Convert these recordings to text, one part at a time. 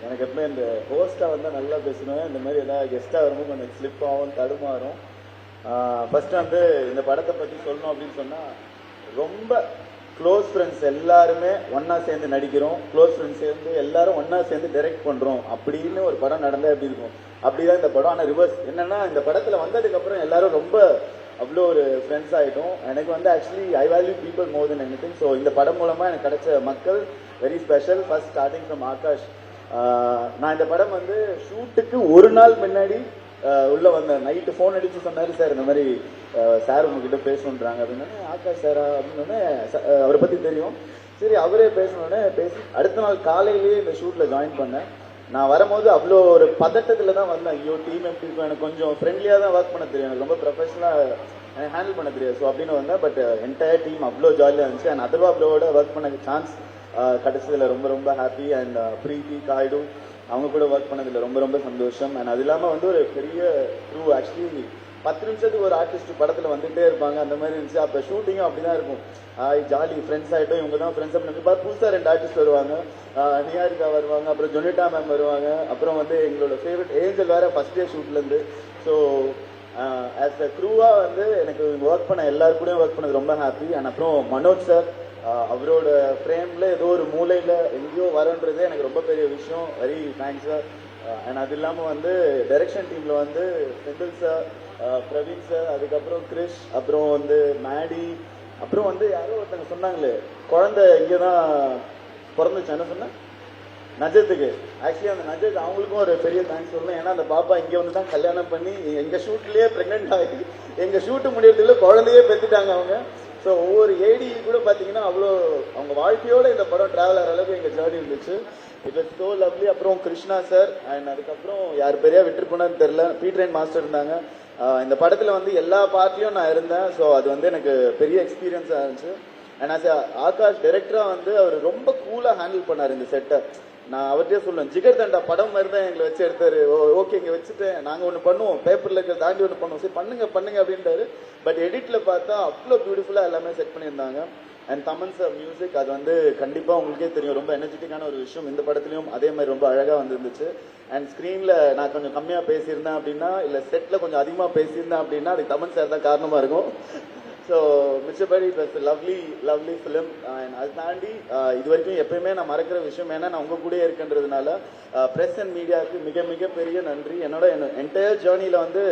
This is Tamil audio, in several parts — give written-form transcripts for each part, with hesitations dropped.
எனக்கு எப்பவுமே இந்த ஹோஸ்ட்டாக வந்தால் நல்லா பேசணும். இந்த மாதிரி ஏதாவது கெஸ்ட்டாக வரும்போது கொஞ்சம் ஸ்லிப் ஆகும், தடுமாறும். ஃபர்ஸ்ட் வந்து இந்த படத்தை பற்றி சொல்லணும் அப்படின்னு சொன்னால், ரொம்ப க்ளோஸ் ஃப்ரெண்ட்ஸ் எல்லாருமே ஒன்றா சேர்ந்து நடிக்கிறோம், க்ளோஸ் ஃப்ரெண்ட்ஸ் சேர்ந்து எல்லாரும் ஒன்றா சேர்ந்து டைரக்ட் பண்ணுறோம் அப்படின்னு ஒரு படம் நடந்தால் எப்படி இருக்கும், அப்படிதான் இந்த படம். ஆனால் ரிவர்ஸ் என்னன்னா, இந்த படத்தில் வந்ததுக்கப்புறம் எல்லாரும் ரொம்ப அவ்வளோ ஒரு ஃப்ரெண்ட்ஸ் ஆகிட்டோம். எனக்கு வந்து actually I value people more then anything. So இந்த படம் மூலமாக எனக்கு கிடைச்ச மக்கள் very special. First starting from Akash. நான் இந்த படம் வந்து ஷூட்டுக்கு ஒரு நாள் முன்னாடி உள்ள வந்தேன். நைட்டு ஃபோன் அடிச்சு சொன்னாரு, சார் இந்த மாதிரி சார் உங்ககிட்ட பேசணுன்றாங்க அப்படின்னா, ஆகாஷ் சாரா அப்படின்னு அவரை பற்றி தெரியும். சரி அவரே பேசணுன்னே பேசி அடுத்த நாள் காலையிலேயே இந்த ஷூட்டில் ஜாயின் பண்ணேன். நான் வரும்போது அவ்வளோ ஒரு பதட்டத்தில் தான் வந்தேன். ஐயோ டீம் எப்படி இருக்கும், எனக்கு கொஞ்சம் ஃப்ரெண்ட்லியாக தான் ஒர்க் பண்ண தெரியும், எனக்கு ரொம்ப ப்ரொஃபஷனலாக எனக்கு ஹேண்டில் பண்ண தெரியாது. ஸோ அப்படின்னு வந்தேன். பட் என்டையர் டீம் அவ்வளோ ஜாலியாக இருந்துச்சு. அண்ட் அதர்வா ப்ரோவோட ஒர்க் பண்ண சான்ஸ் கிடைச்சதில் ரொம்ப ரொம்ப ஹாப்பி. அண்ட் பிரீத்தி காய்டு அவங்க கூட ஒர்க் பண்ணதில் ரொம்ப ரொம்ப சந்தோஷம். அண்ட் அது இல்லாமல் வந்து ஒரு பெரிய க்ரூ. ஆக்சுவலி 10 நிமிஷத்துக்கு ஒரு ஆர்டிஸ்ட் படத்தில் வந்துகிட்டே இருப்பாங்க, அந்த மாதிரி இருந்துச்சு. அப்போ ஷூட்டிங்கும் அப்படி தான் இருக்கும். ஜாலி ஃப்ரெண்ட்ஸ் ஆகிட்டோம், இவங்க தான் ஃப்ரெண்ட்ஸ் அப்படின்னு பார்த்து புதுசாக 2 ஆர்டிஸ்ட் வருவாங்க. நியாரிகா வருவாங்க, அப்புறம் ஜொனிட்டா மேம் வருவாங்க, அப்புறம் வந்து எங்களோட ஃபேவரட் ஏஞ்சல் வேறு ஃபஸ்ட் டே ஷூட்லேருந்து. ஸோ ஆஸ் அ க்ரூவாக வந்து எனக்கு ஒர்க் பண்ண எல்லாரு கூடயும் ஒர்க் பண்ணது ரொம்ப ஹாப்பி. அண்ட் அப்புறம் மனோஜ் சார், அவரோட ஃப்ரேமில் ஏதோ ஒரு மூலையில் எங்கேயோ வரன்றதே எனக்கு ரொம்ப பெரிய விஷயம். Very thanks sir. அண்ட் அது இல்லாமல் வந்து டைரக்ஷன் டீமில் வந்து செந்தில் சார், பிரவீன் சார், அதுக்கப்புறம் கிரிஷ், அப்புறம் வந்து மேடி, அப்புறம் வந்து யாரோ ஒருத்தங்க சொன்னாங்களே குழந்தை இங்கே தான் பிறந்துச்சு, என்ன சொன்னேன், நஜத்துக்கு. ஆக்சுவலி அந்த நஜத் அவங்களுக்கும் ஒரு பெரிய தேங்க்ஸ் சொல்லணும். ஏன்னா அந்த பாப்பா இங்கே வந்து தான் கல்யாணம் பண்ணி எங்கள் ஷூட்லேயே ப்ரெக்னென்ட் ஆகி எங்கள் ஷூட்டு முடியறதுக்குள்ள குழந்தையே பெற்றுட்டாங்க அவங்க. ஸோ ஒவ்வொரு ஏடி கூட பார்த்தீங்கன்னா அவ்வளோ அவங்க வாழ்க்கையோட இந்த படம் ட்ராவல் ஆகிற அளவுக்கு எங்கள் ஜேர்னி இருந்துச்சு. It was so lovely. அப்புறம் கிருஷ்ணா சார் அண்ட் அதுக்கப்புறம் யார் பெரியா விட்டு போனான்னு தெரில, பீட்ரைன் மாஸ்டர் இருந்தாங்க. இந்த படத்தில் வந்து எல்லா பார்ட்லையும் நான் இருந்தேன். ஸோ அது வந்து எனக்கு பெரிய எக்ஸ்பீரியன்ஸாக இருந்துச்சு. அண்ட் ஆஸ் ஆகாஷ் டைரக்டராக வந்து அவர் ரொம்ப கூலாக ஹேண்டில் பண்ணார் இந்த செட்டை. நான் அவர்கிட்டே சொல்லுவேன், ஜிகர் தண்டா படம் மாதிரி தான் எங்களை வச்சு எடுத்தாரு. ஓகே இங்கே வச்சுட்டேன், நாங்கள் ஒன்று பண்ணுவோம், பேப்பரில் இருக்க தாண்டி ஒன்று பண்ணுவோம், சரி பண்ணுங்க அப்படின்ட்டாரு. பட் எடிட்டில் பார்த்தா அவ்வளோ பியூட்டிஃபுல்லாக எல்லாமே செட் பண்ணியிருந்தாங்க. அண்ட் தமன் சார் மியூசிக், அது வந்து கண்டிப்பாக உங்களுக்கே தெரியும், ரொம்ப எனர்ஜெட்டிக்கான ஒரு விஷயம். இந்த படத்துலையும் அதே மாதிரி ரொம்ப அழகாக வந்துருந்துச்சு. அண்ட் ஸ்க்ரீனில் நான் கொஞ்சம் கம்மியாக பேசியிருந்தேன் அப்படின்னா, இல்லை செட்டில் கொஞ்சம் அதிகமாக பேசியிருந்தேன் அப்படின்னா அதுக்கு தமன் சார் தான் காரணமாக இருக்கும். ஸோ மிச்சபடி it was lovely lovely film. And அது தாண்டி இது வரைக்கும் எப்பயுமே நான் மறக்கிற விஷயம் ஏன்னா நான் உங்கள் கூட இருக்கின்றதுனால ப்ரெஸ் அண்ட் மீடியாவுக்கு மிக மிக பெரிய நன்றி. என்னோட என்டையர் ஜேர்னியில் வந்து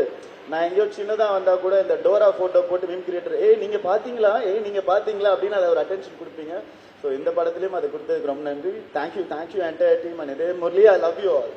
நான் எங்கேயோ சின்னதாக வந்தால் கூட இந்த டோரா ஃபோட்டோ போட்டு மீம் கிரியேட்டர் நீங்கள் பார்த்தீங்களா அப்படின்னு அதை ஒரு அட்டென்ஷன் கொடுப்பீங்க. ஸோ இந்த படத்துலையும் அதை கொடுத்ததுக்கு ரொம்ப நன்றி. Thank you entire team. அண்ட் இதே Murali, I love you all.